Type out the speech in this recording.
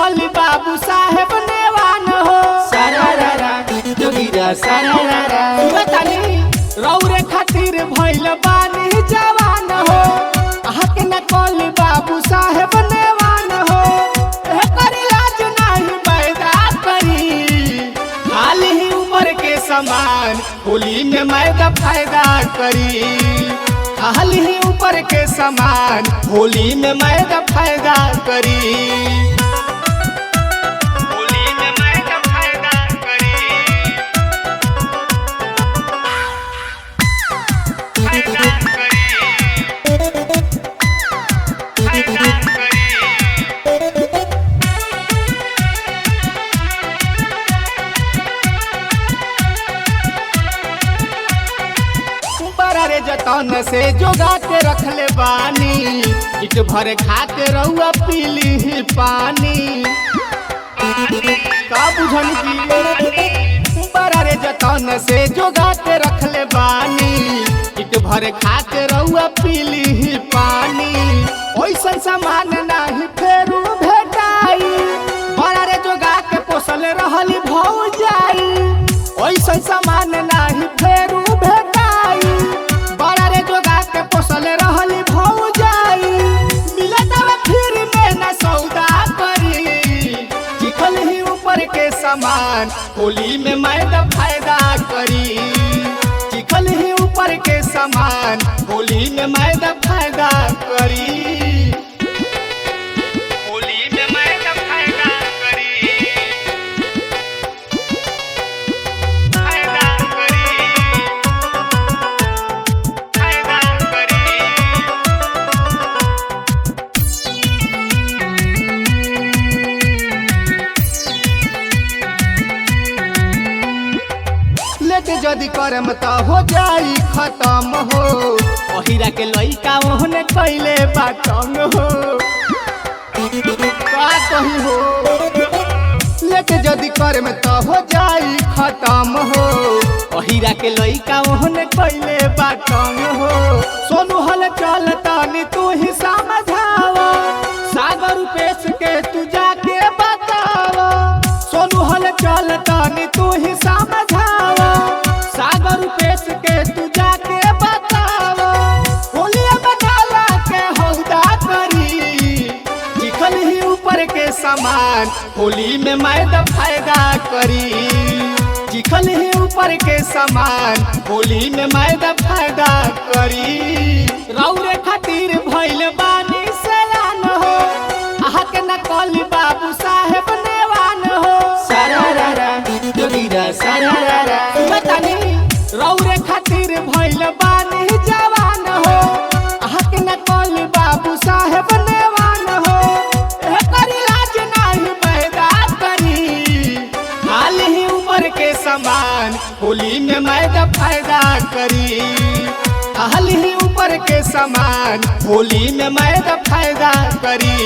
कॉली बाबू साहेब नेवान हो। सारारारा जोगिरा सारारारा बतानी रौरे खातिर भइल बानी जवान हो। आके न कॉली बाबू साहेब नेवान हो। एकर इलाज नहीं पैदा करी, खाली ही उम्र के समान होली में मैदा फायदा करी। खाली ही ऊपर के समान होली में मैदा फायदा करी। होली में मैदा फायदा करी, फायदा करी, फायदा करी। बड़ा रे जतन से जोगा के रखले बानी, इट भर खा के रहुआ पीली पानी। का बुझन की बड़ा रे जतन से जोगा के रखले बानी, इट भर खा के रहुआ पीली पानी। ओइसन सामान नाही फेरू भेटाई, बड़ा रे जोगा के पोसल रहली भौजाई। ओइसन सामान नाही फेरू भेटाई, बड़ा रे जोगा के पोसल रहली भौजाई। मिलत अब फिर में न सौदा करी, चिखल ही ऊपर के समान होली में मैदा फायदा करी। चिखल ही ऊपर के समान होली में मैदा फायदा करी। होली में मैदा फायदा करी, फायदा करी, फायदा करी। लेके जदी करम त हो जाई खत्म हो। अहिरा के लइका ओहने कैले बातंग हो। का कही हो, लेके जदी करम त हो जाई खत्म हो। अहिरा के लइका ओहने कैले बातंग हो। सोनू हल चल तनी तू ही समझावा, सागर रुपेश के तू जाके बतावा। सोनू हल चल तनी तू ही समझावा, सागर रुपेश के तू जाके बतावा। होलिया बनाला के हौदा करी, चिखल ही ऊपर के समान होली में मैदा फायदा करी। चिखल ही ऊपर के समान होली में मैदा फायदा करी। रौरे खातिर भइल बानी सयान हो। आके न कॉली बाबू साहेब नेवान हो। सारारारा जोगिरा सारारारा बतानी रौरे खातिर भइल बानी जवान हो। आके न कॉली बाबू साहेब नेवान हो। एकर इलाज नहीं पैदा करी, खाली ही उम्र के समान होली में मैदा फायदा करी। खाली ही ऊपर के समान होली में मैदा फायदा करी।